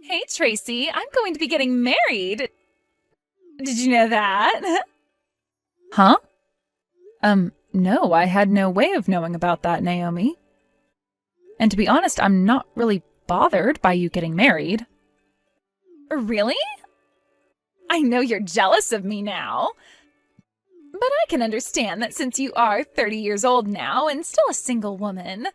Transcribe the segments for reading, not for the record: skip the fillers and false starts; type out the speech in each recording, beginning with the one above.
Hey, Tracy, I'm going to be getting married. Did you know that? Huh? No, I had no way of knowing about that, Naomi. And to be honest, I'm not really bothered by you getting married. Really? I know you're jealous of me now. But I can understand that since you are 30 years old now and still a single woman,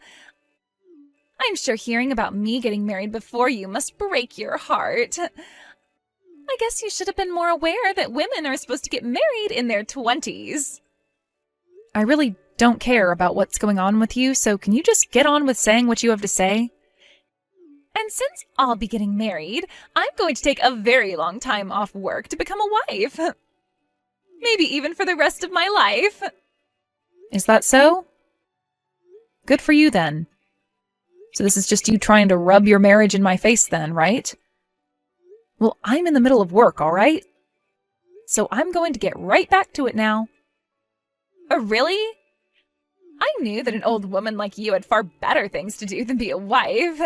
I'm sure hearing about me getting married before you must break your heart. I guess you should have been more aware that women are supposed to get married in their 20s. I really don't care about what's going on with you, so can you just get on with saying what you have to say? And since I'll be getting married, I'm going to take a very long time off work to become a wife. Maybe even for the rest of my life. Is that so? Good for you, then. So this is just you trying to rub your marriage in my face then, right? Well, I'm in the middle of work, all right? So I'm going to get right back to it now. Really? I knew that an old woman like you had far better things to do than be a wife.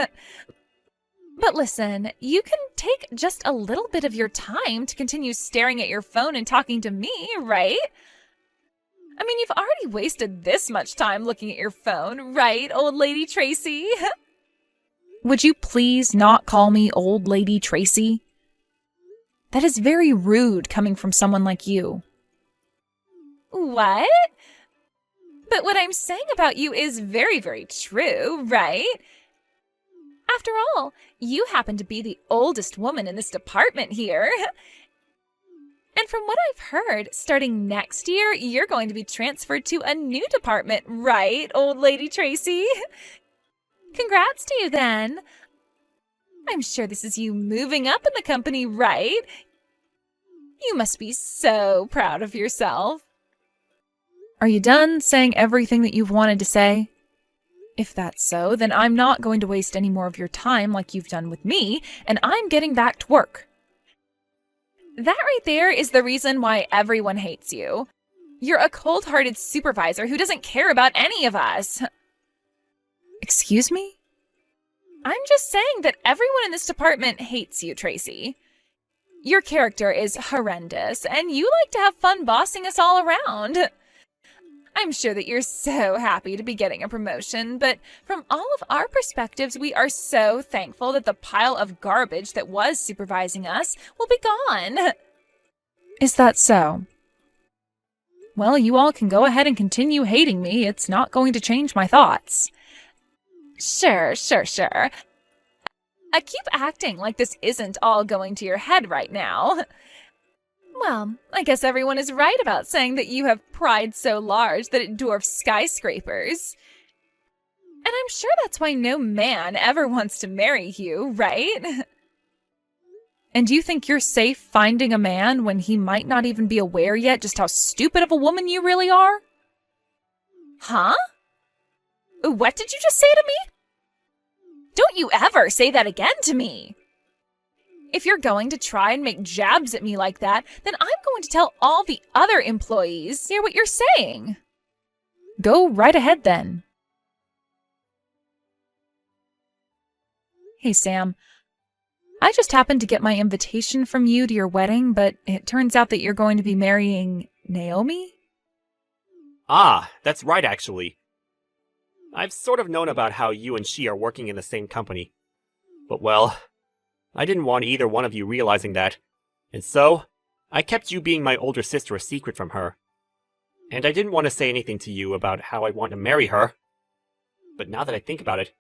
But listen, you can take just a little bit of your time to continue staring at your phone and talking to me, right? I mean, you've already wasted this much time looking at your phone, right, old lady Tracy? Would you please not call me old lady Tracy? That is very rude coming from someone like you. What? But what I'm saying about you is very, very true, right? After all, you happen to be the oldest woman in this department here. And from what I've heard, starting next year, you're going to be transferred to a new department, right, old lady Tracy? Congrats to you, then. I'm sure this is you moving up in the company, right? You must be so proud of yourself. Are you done saying everything that you've wanted to say? If that's so, then I'm not going to waste any more of your time like you've done with me, and I'm getting back to work. That right there is the reason why everyone hates you. You're a cold-hearted supervisor who doesn't care about any of us. Excuse me? I'm just saying that everyone in this department hates you, Tracy. Your character is horrendous, and you like to have fun bossing us all around. I'm sure that you're so happy to be getting a promotion, but from all of our perspectives, we are so thankful that the pile of garbage that was supervising us will be gone. Is that so? Well, you all can go ahead and continue hating me. It's not going to change my thoughts. Sure. Keep acting like this isn't all going to your head right now. Well, I guess everyone is right about saying that you have pride so large that it dwarfs skyscrapers. And I'm sure that's why no man ever wants to marry you, right? And do you think you're safe finding a man when he might not even be aware yet just how stupid of a woman you really are? Huh? What did you just say to me? Don't you ever say that again to me! If you're going to try and make jabs at me like that, then I'm going to tell all the other employees. Hear what you're saying. Go right ahead then. Hey, Sam. I just happened to get my invitation from you to your wedding, but it turns out that you're going to be marrying Naomi? Ah, that's right, actually. I've sort of known about how you and she are working in the same company. But well, I didn't want either one of you realizing that. And so, I kept you being my older sister a secret from her. And I didn't want to say anything to you about how I want to marry her. But now that I think about it,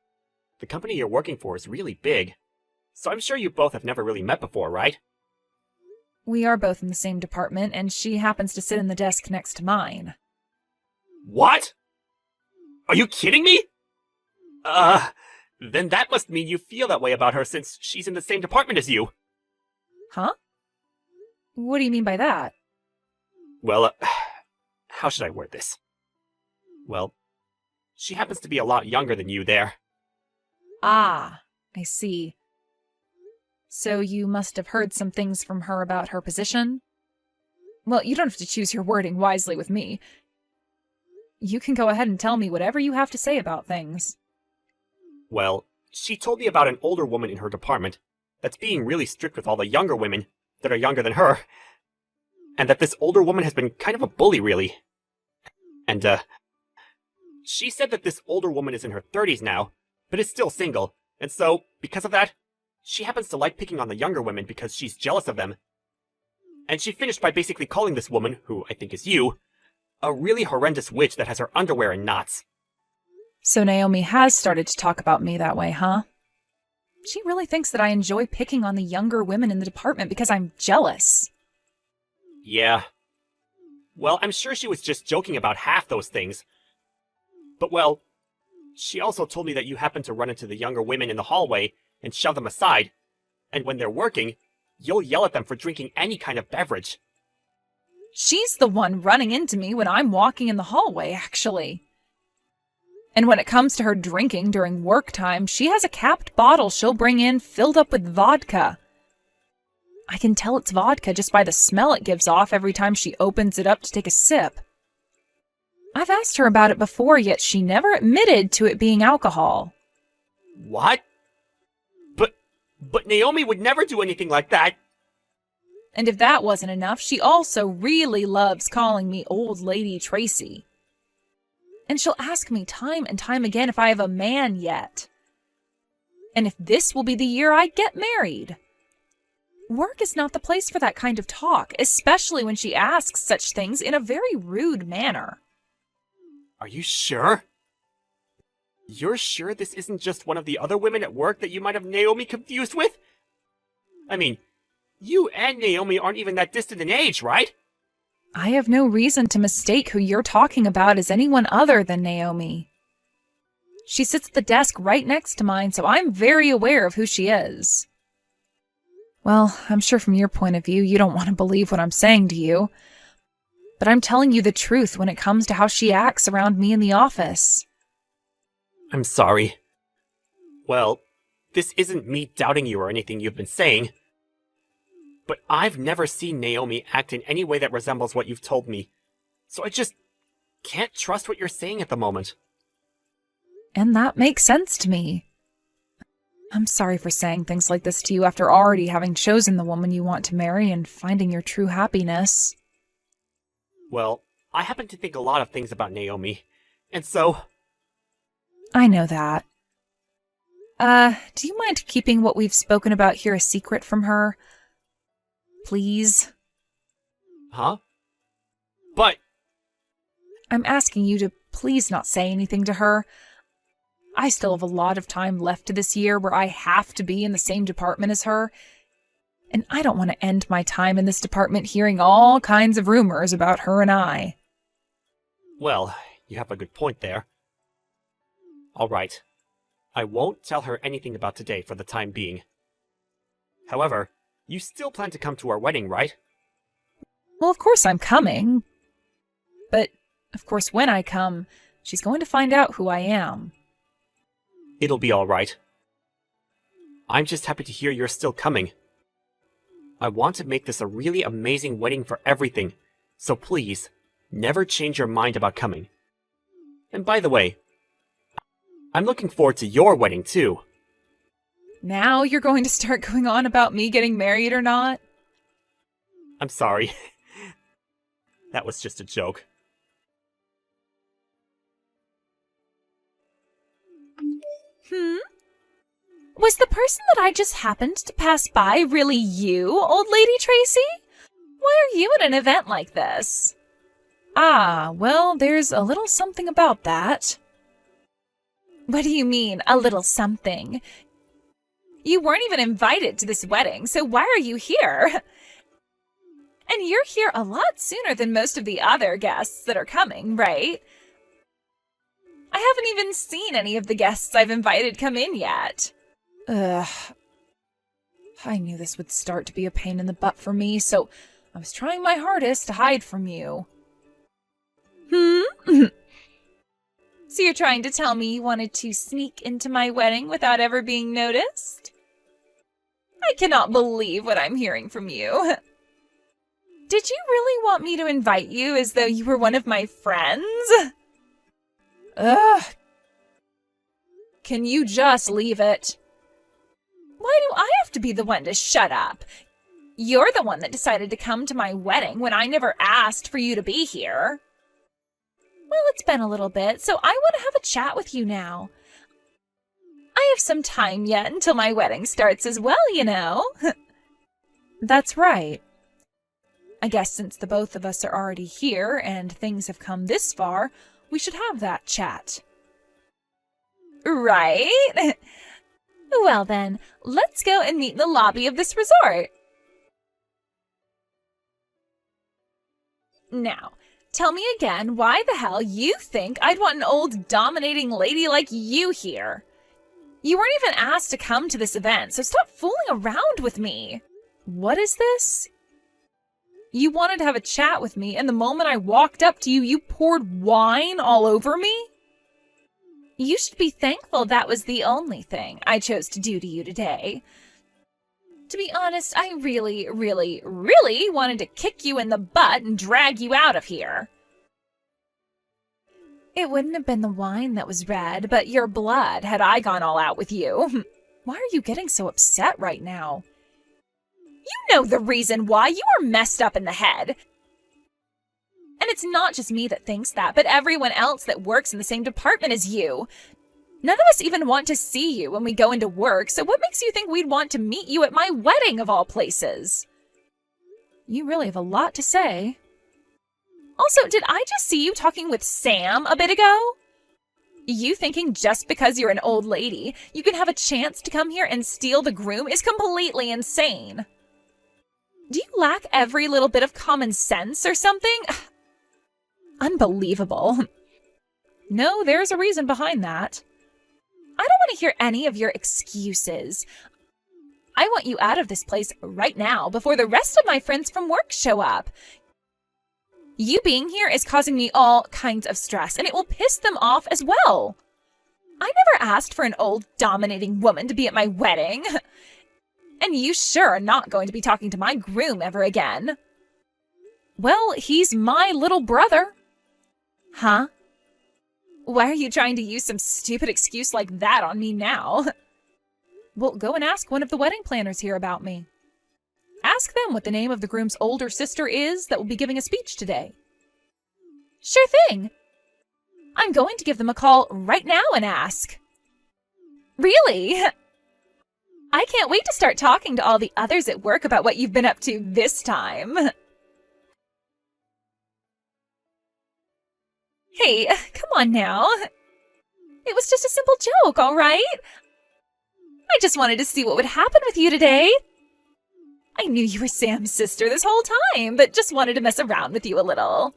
the company you're working for is really big. So I'm sure you both have never really met before, right? We are both in the same department, and she happens to sit in the desk next to mine. What? Are you kidding me? Then that must mean you feel that way about her since she's in the same department as you. Huh? What do you mean by that? Well, how should I word this? Well, she happens to be a lot younger than you there. Ah, I see. So you must have heard some things from her about her position? Well, you don't have to choose your wording wisely with me. You can go ahead and tell me whatever you have to say about things. Well, she told me about an older woman in her department, that's being really strict with all the younger women that are younger than her. And that this older woman has been kind of a bully, really. And, she said that this older woman is in her 30s now, but is still single. And so, because of that, she happens to like picking on the younger women because she's jealous of them. And she finished by basically calling this woman, who I think is you, a really horrendous witch that has her underwear in knots. So Naomi has started to talk about me that way, huh? She really thinks that I enjoy picking on the younger women in the department because I'm jealous. Yeah. Well, I'm sure she was just joking about half those things. But well, she also told me that you happen to run into the younger women in the hallway and shove them aside, and when they're working, you'll yell at them for drinking any kind of beverage. She's the one running into me when I'm walking in the hallway, actually. And when it comes to her drinking during work time, she has a capped bottle she'll bring in filled up with vodka. I can tell it's vodka just by the smell it gives off every time she opens it up to take a sip. I've asked her about it before, yet she never admitted to it being alcohol. What? But Naomi would never do anything like that. And if that wasn't enough, she also really loves calling me Old Lady Tracy. And she'll ask me time and time again if I have a man yet. And if this will be the year I get married. Work is not the place for that kind of talk, especially when she asks such things in a very rude manner. Are you sure? You're sure this isn't just one of the other women at work that you might have Naomi confused with? I mean, you and Naomi aren't even that distant in age, right? I have no reason to mistake who you're talking about as anyone other than Naomi. She sits at the desk right next to mine, so I'm very aware of who she is. Well, I'm sure from your point of view, you don't want to believe what I'm saying to you. But I'm telling you the truth when it comes to how she acts around me in the office. I'm sorry. Well, this isn't me doubting you or anything you've been saying. But I've never seen Naomi act in any way that resembles what you've told me. So I just can't trust what you're saying at the moment. And that makes sense to me. I'm sorry for saying things like this to you after already having chosen the woman you want to marry and finding your true happiness. Well, I happen to think a lot of things about Naomi, and so... I know that. Do you mind keeping what we've spoken about here a secret from her? Please? Huh? But... I'm asking you to please not say anything to her. I still have a lot of time left to this year where I have to be in the same department as her. And I don't want to end my time in this department hearing all kinds of rumors about her and I. Well, you have a good point there. All right. I won't tell her anything about today for the time being. However, you still plan to come to our wedding, right? Well, of course I'm coming. But, of course, when I come, she's going to find out who I am. It'll be all right. I'm just happy to hear you're still coming. I want to make this a really amazing wedding for everything, so please, never change your mind about coming. And by the way, I'm looking forward to your wedding too. Now you're going to start going on about me getting married or not? I'm sorry. That was just a joke. Was the person that I just happened to pass by really you, Old Lady Tracy? Why are you at an event like this? Ah, well, there's a little something about that. What do you mean, a little something? You weren't even invited to this wedding, so why are you here? And you're here a lot sooner than most of the other guests that are coming, right? I haven't even seen any of the guests I've invited come in yet. Ugh. I knew this would start to be a pain in the butt for me, so I was trying my hardest to hide from you. So you're trying to tell me you wanted to sneak into my wedding without ever being noticed? I cannot believe what I'm hearing from you. Did you really want me to invite you as though you were one of my friends? Ugh. Can you just leave it? Why do I have to be the one to shut up? You're the one that decided to come to my wedding when I never asked for you to be here. Well, it's been a little bit, so I want to have a chat with you now. I have some time yet until my wedding starts as well, you know. That's right. I guess since the both of us are already here and things have come this far, we should have that chat. Right? Well then, let's go and meet in the lobby of this resort. Now, tell me again why the hell you think I'd want an old dominating lady like you here. You weren't even asked to come to this event, so stop fooling around with me. What is this? You wanted to have a chat with me, and the moment I walked up to you, you poured wine all over me? You should be thankful that was the only thing I chose to do to you today. To be honest, I really, really, really wanted to kick you in the butt and drag you out of here. It wouldn't have been the wine that was red, but your blood had I gone all out with you. Why are you getting so upset right now? You know the reason why. You are messed up in the head. And it's not just me that thinks that, but everyone else that works in the same department as you. None of us even want to see you when we go into work, so what makes you think we'd want to meet you at my wedding of all places? You really have a lot to say. Also, did I just see you talking with Sam a bit ago? You thinking just because you're an old lady, you can have a chance to come here and steal the groom is completely insane. Do you lack every little bit of common sense or something? Unbelievable. No, there's a reason behind that. I don't want to hear any of your excuses. I want you out of this place right now before the rest of my friends from work show up. You being here is causing me all kinds of stress, and it will piss them off as well. I never asked for an old, dominating woman to be at my wedding. And you sure are not going to be talking to my groom ever again. Well, he's my little brother. Huh? Why are you trying to use some stupid excuse like that on me now? Well, go and ask one of the wedding planners here about me. Ask them what the name of the groom's older sister is that will be giving a speech today. Sure thing. I'm going to give them a call right now and ask. Really? I can't wait to start talking to all the others at work about what you've been up to this time. Hey, come on now. It was just a simple joke, all right? I just wanted to see what would happen with you today. I knew you were Sam's sister this whole time, but just wanted to mess around with you a little.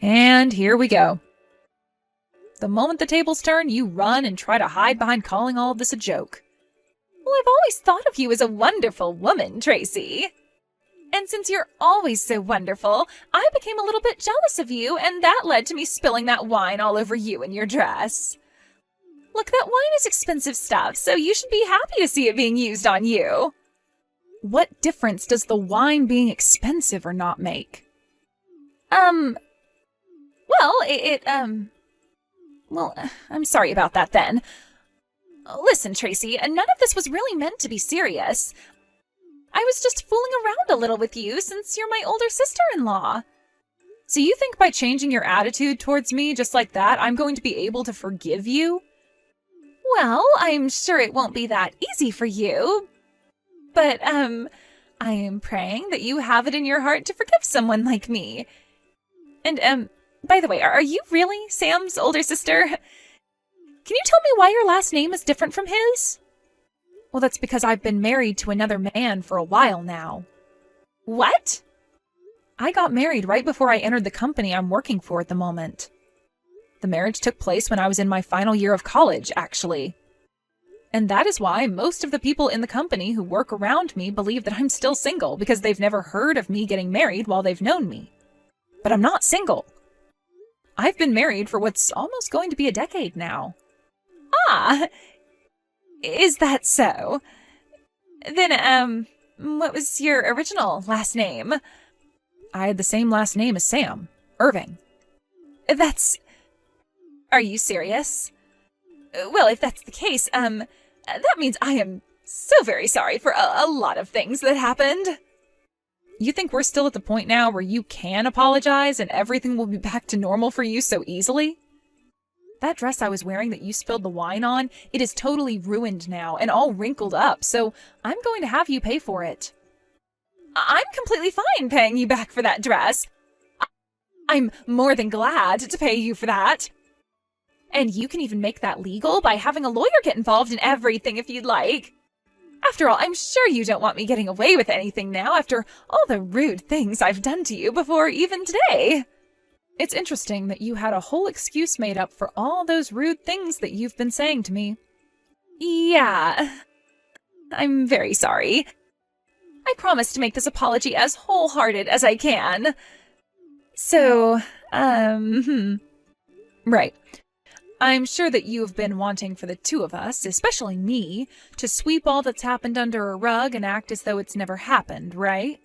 And here we go. The moment the tables turn, you run and try to hide behind calling all of this a joke. Well, I've always thought of you as a wonderful woman, Tracy. And since you're always so wonderful, I became a little bit jealous of you, and that led to me spilling that wine all over you and your dress. Look, that wine is expensive stuff, so you should be happy to see it being used on you. What difference does the wine being expensive or not make? Well, well, I'm sorry about that then. Listen, Tracy, none of this was really meant to be serious. I was just fooling around a little with you since you're my older sister-in-law. So you think by changing your attitude towards me just like that, I'm going to be able to forgive you? Well, I'm sure it won't be that easy for you. But, I am praying that you have it in your heart to forgive someone like me. And, by the way, are you really Sam's older sister? Can you tell me why your last name is different from his? Well, that's because I've been married to another man for a while now. What? I got married right before I entered the company I'm working for at the moment. The marriage took place when I was in my final year of college, actually. And that is why most of the people in the company who work around me believe that I'm still single because they've never heard of me getting married while they've known me. But I'm not single. I've been married for what's almost going to be a decade now. Ah, is that so? Then, what was your original last name? I had the same last name as Sam, Irving. Are you serious? Well, if that's the case, that means I am so very sorry for a lot of things that happened. You think we're still at the point now where you can apologize and everything will be back to normal for you so easily? That dress I was wearing that you spilled the wine on, it is totally ruined now and all wrinkled up, so I'm going to have you pay for it. I'm completely fine paying you back for that dress. I'm more than glad to pay you for that. And you can even make that legal by having a lawyer get involved in everything if you'd like. After all, I'm sure you don't want me getting away with anything now after all the rude things I've done to you before even today. It's interesting that you had a whole excuse made up for all those rude things that you've been saying to me. Yeah. I'm very sorry. I promise to make this apology as wholehearted as I can. So, Right. I'm sure that you have been wanting for the two of us, especially me, to sweep all that's happened under a rug and act as though it's never happened, right?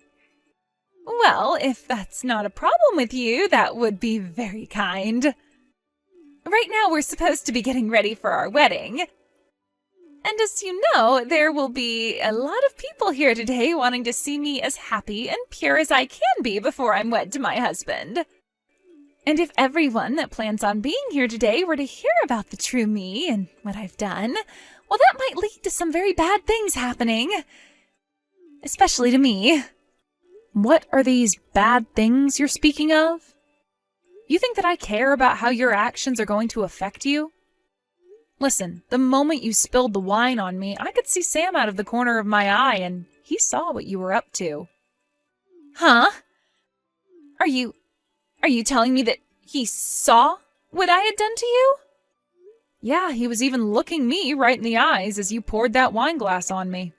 Well, if that's not a problem with you, that would be very kind. Right now, we're supposed to be getting ready for our wedding. And as you know, there will be a lot of people here today wanting to see me as happy and pure as I can be before I'm wed to my husband. And if everyone that plans on being here today were to hear about the true me and what I've done, well, that might lead to some very bad things happening. Especially to me. What are these bad things you're speaking of? You think that I care about how your actions are going to affect you? Listen, the moment you spilled the wine on me, I could see Sam out of the corner of my eye, and he saw what you were up to. Huh? Are you telling me that he saw what I had done to you? Yeah, he was even looking me right in the eyes as you poured that wine glass on me.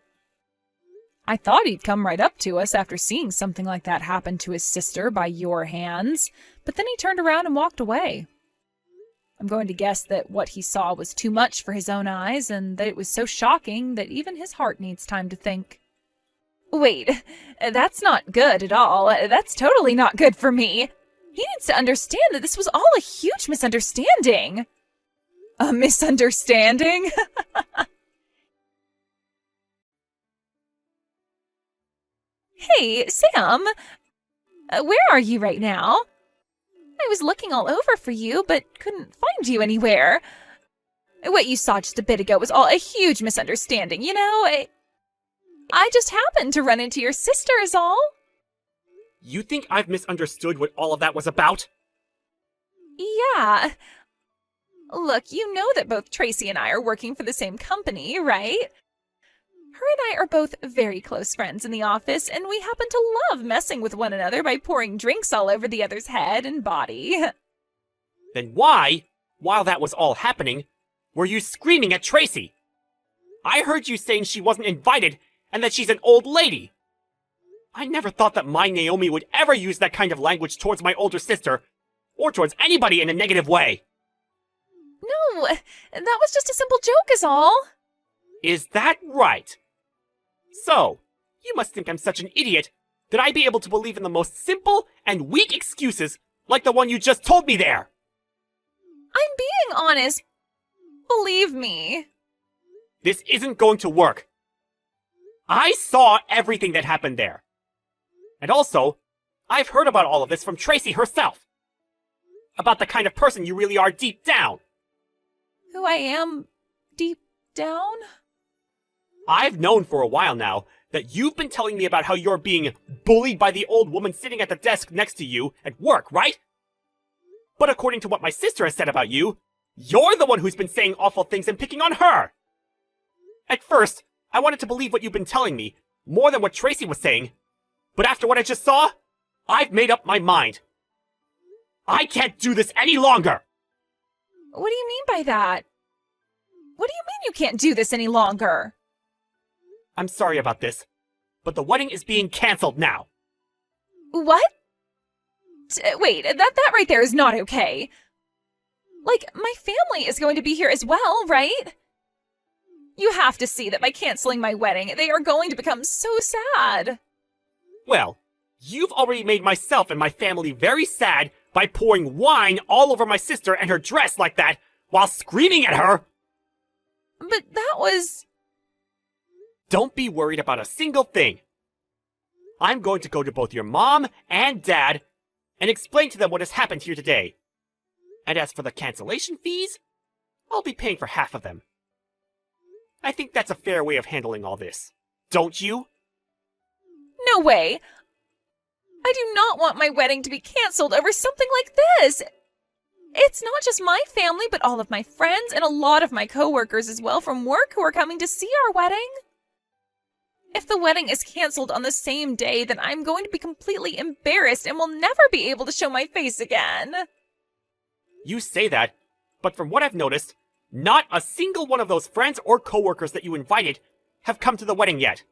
I thought he'd come right up to us after seeing something like that happen to his sister by your hands, but then he turned around and walked away. I'm going to guess that what he saw was too much for his own eyes, and that it was so shocking that even his heart needs time to think. Wait, that's not good at all. That's totally not good for me. He needs to understand that this was all a huge misunderstanding. A misunderstanding? Hey, Sam. Where are you right now? I was looking all over for you, but couldn't find you anywhere. What you saw just a bit ago was all a huge misunderstanding, you know? I just happened to run into your sister is all. You think I've misunderstood what all of that was about? Yeah. Look, you know that both Tracy and I are working for the same company, right? Her and I are both very close friends in the office, and we happen to love messing with one another by pouring drinks all over the other's head and body. Then why, while that was all happening, were you screaming at Tracy? I heard you saying she wasn't invited and that she's an old lady. I never thought that my Naomi would ever use that kind of language towards my older sister, or towards anybody in a negative way. No, that was just a simple joke is all. Is that right? So, you must think I'm such an idiot that I'd be able to believe in the most simple and weak excuses like the one you just told me there. I'm being honest. Believe me. This isn't going to work. I saw everything that happened there. And also, I've heard about all of this from Tracy herself. About the kind of person you really are deep down. Who I am deep down? I've known for a while now that you've been telling me about how you're being bullied by the old woman sitting at the desk next to you at work, right? But according to what my sister has said about you, you're the one who's been saying awful things and picking on her. At first, I wanted to believe what you've been telling me, more than what Tracy was saying. But after what I just saw, I've made up my mind. I can't do this any longer! What do you mean by that? What do you mean you can't do this any longer? I'm sorry about this, but the wedding is being cancelled now. What? Wait, that right there is not okay. Like, my family is going to be here as well, right? You have to see that by canceling my wedding, they are going to become so sad. Well, you've already made myself and my family very sad by pouring wine all over my sister and her dress like that while screaming at her. But that was... Don't be worried about a single thing. I'm going to go to both your mom and dad and explain to them what has happened here today. And as for the cancellation fees, I'll be paying for half of them. I think that's a fair way of handling all this. Don't you? No way! I do not want my wedding to be canceled over something like this! It's not just my family, but all of my friends and a lot of my coworkers as well from work who are coming to see our wedding. If the wedding is canceled on the same day, then I'm going to be completely embarrassed and will never be able to show my face again. You say that, but from what I've noticed, not a single one of those friends or coworkers that you invited have come to the wedding yet.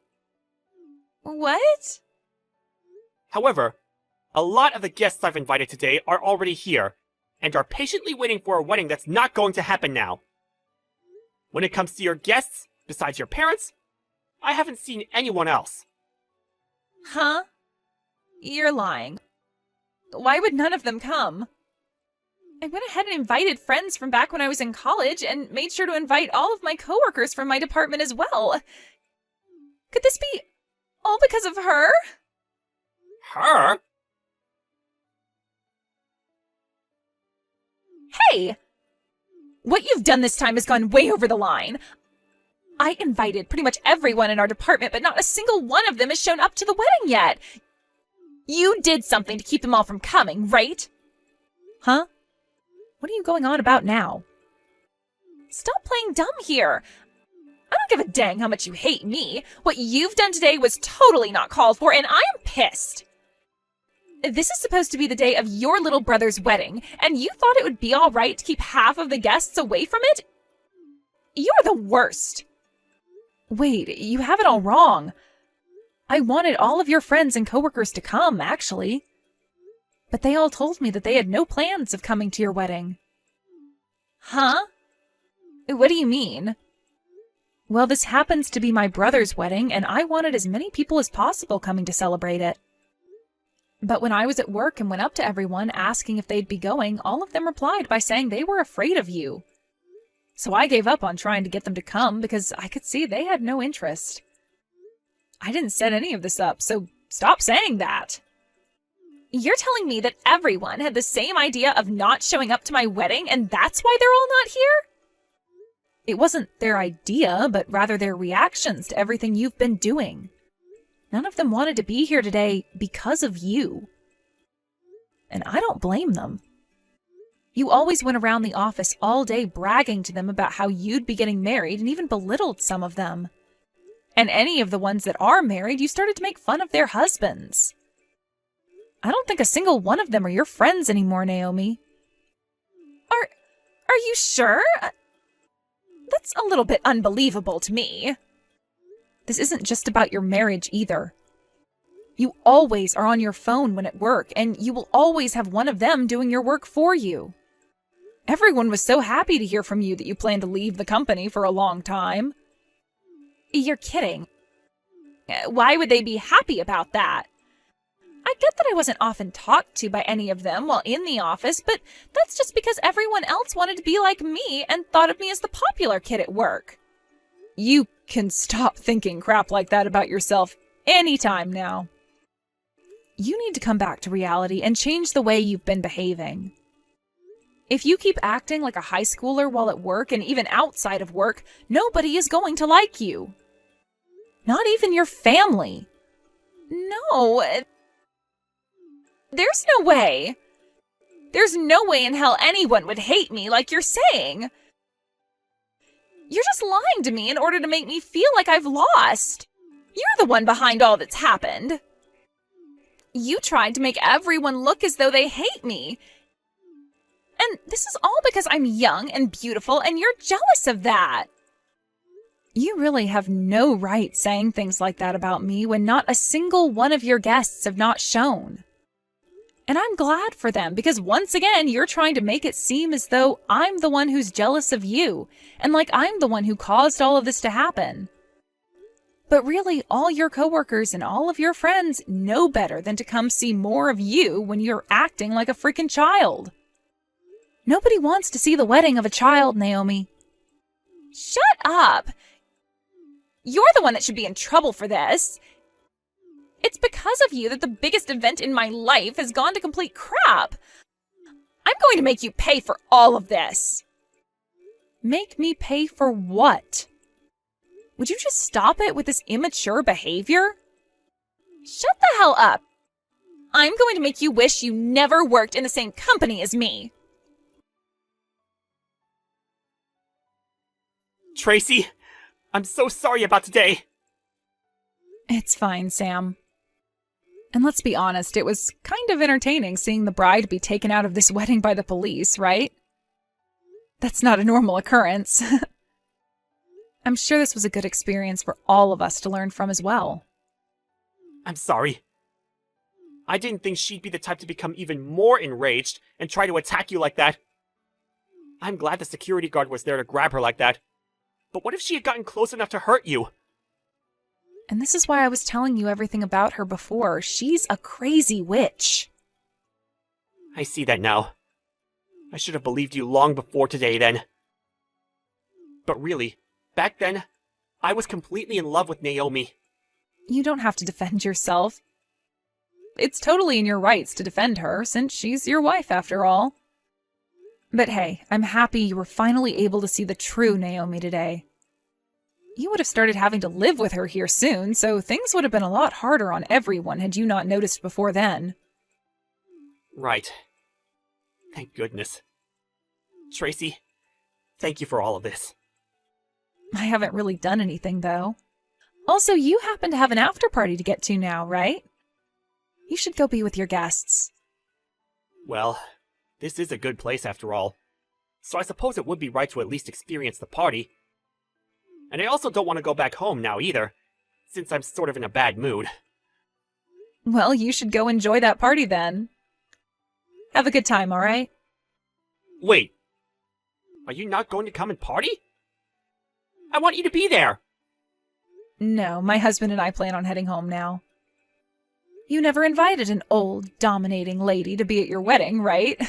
What? However, a lot of the guests I've invited today are already here, and are patiently waiting for a wedding that's not going to happen now. When it comes to your guests, besides your parents, I haven't seen anyone else. Huh? You're lying. Why would none of them come? I went ahead and invited friends from back when I was in college and made sure to invite all of my coworkers from my department as well. Could this be all because of her? Her? Hey! What you've done this time has gone way over the line. I invited pretty much everyone in our department, but not a single one of them has shown up to the wedding yet. You did something to keep them all from coming, right? Huh? What are you going on about now? Stop playing dumb here. I don't give a dang how much you hate me. What you've done today was totally not called for, and I am pissed. This is supposed to be the day of your little brother's wedding, and you thought it would be all right to keep half of the guests away from it? You're the worst. Wait, you have it all wrong. I wanted all of your friends and coworkers to come, actually. But they all told me that they had no plans of coming to your wedding. Huh? What do you mean? Well, this happens to be my brother's wedding, and I wanted as many people as possible coming to celebrate it. But when I was at work and went up to everyone asking if they'd be going, all of them replied by saying they were afraid of you. So I gave up on trying to get them to come because I could see they had no interest. I didn't set any of this up, so stop saying that. You're telling me that everyone had the same idea of not showing up to my wedding, and that's why they're all not here? It wasn't their idea, but rather their reactions to everything you've been doing. None of them wanted to be here today because of you. And I don't blame them. You always went around the office all day bragging to them about how you'd be getting married and even belittled some of them. And any of the ones that are married, you started to make fun of their husbands. I don't think a single one of them are your friends anymore, Naomi. Are you sure? That's a little bit unbelievable to me. This isn't just about your marriage either. You always are on your phone when at work, and you will always have one of them doing your work for you. Everyone was so happy to hear from you that you plan to leave the company for a long time. You're kidding. Why would they be happy about that? I get that I wasn't often talked to by any of them while in the office, but that's just because everyone else wanted to be like me and thought of me as the popular kid at work. You can stop thinking crap like that about yourself anytime now. You need to come back to reality and change the way you've been behaving. If you keep acting like a high schooler while at work and even outside of work, nobody is going to like you. Not even your family. No. There's no way. There's no way in hell anyone would hate me like you're saying. You're just lying to me in order to make me feel like I've lost. You're the one behind all that's happened. You tried to make everyone look as though they hate me. And this is all because I'm young and beautiful, and you're jealous of that. You really have no right saying things like that about me when not a single one of your guests have not shown. And I'm glad for them, because once again, you're trying to make it seem as though I'm the one who's jealous of you, and like I'm the one who caused all of this to happen. But really, all your coworkers and all of your friends know better than to come see more of you when you're acting like a freaking child. Nobody wants to see the wedding of a child, Naomi. Shut up! You're the one that should be in trouble for this. It's because of you that the biggest event in my life has gone to complete crap. I'm going to make you pay for all of this. Make me pay for what? Would you just stop it with this immature behavior? Shut the hell up. I'm going to make you wish you never worked in the same company as me. Tracy, I'm so sorry about today. It's fine, Sam. And let's be honest, it was kind of entertaining seeing the bride be taken out of this wedding by the police, right? That's not a normal occurrence. I'm sure this was a good experience for all of us to learn from as well. I'm sorry. I didn't think she'd be the type to become even more enraged and try to attack you like that. I'm glad the security guard was there to grab her like that. But what if she had gotten close enough to hurt you? And this is why I was telling you everything about her before. She's a crazy witch. I see that now. I should have believed you long before today then. But really, back then, I was completely in love with Naomi. You don't have to defend yourself. It's totally in your rights to defend her, since she's your wife after all. But hey, I'm happy you were finally able to see the true Naomi today. You would have started having to live with her here soon, so things would have been a lot harder on everyone had you not noticed before then. Right. Thank goodness. Tracy, thank you for all of this. I haven't really done anything, though. Also, you happen to have an after party to get to now, right? You should go be with your guests. Well, this is a good place after all, so I suppose it would be right to at least experience the party. And I also don't want to go back home now either, since I'm sort of in a bad mood. Well, you should go enjoy that party then. Have a good time, all right? Wait, are you not going to come and party? I want you to be there! No, my husband and I plan on heading home now. You never invited an old, dominating lady to be at your wedding, right?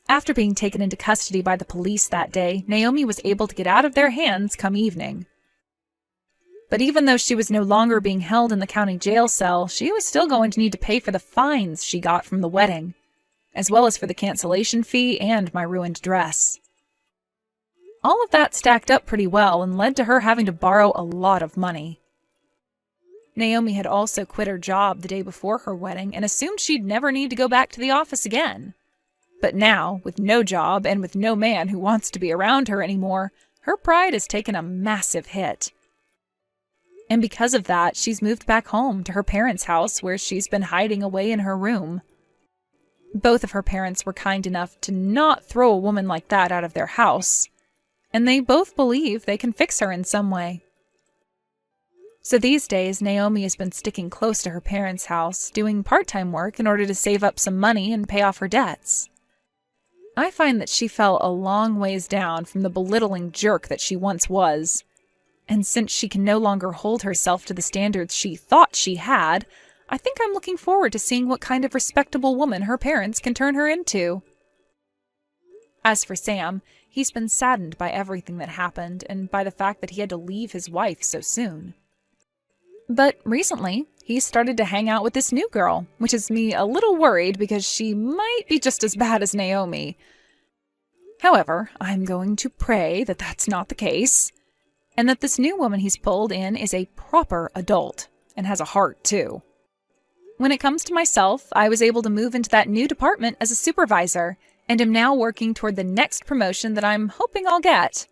After being taken into custody by the police that day, Naomi was able to get out of their hands come evening. But even though she was no longer being held in the county jail cell, she was still going to need to pay for the fines she got from the wedding, as well as for the cancellation fee and my ruined dress. All of that stacked up pretty well and led to her having to borrow a lot of money. Naomi had also quit her job the day before her wedding and assumed she'd never need to go back to the office again. But now, with no job and with no man who wants to be around her anymore, her pride has taken a massive hit. And because of that, she's moved back home to her parents' house where she's been hiding away in her room. Both of her parents were kind enough to not throw a woman like that out of their house, and they both believe they can fix her in some way. So these days, Naomi has been sticking close to her parents' house, doing part-time work in order to save up some money and pay off her debts. I find that she fell a long ways down from the belittling jerk that she once was, and since she can no longer hold herself to the standards she thought she had, I think I'm looking forward to seeing what kind of respectable woman her parents can turn her into. As for Sam, he's been saddened by everything that happened and by the fact that he had to leave his wife so soon. But recently, he started to hang out with this new girl, which has me a little worried because she might be just as bad as Naomi. However, I'm going to pray that that's not the case, and that this new woman he's pulled in is a proper adult, and has a heart too. When it comes to myself, I was able to move into that new department as a supervisor, and am now working toward the next promotion that I'm hoping I'll get.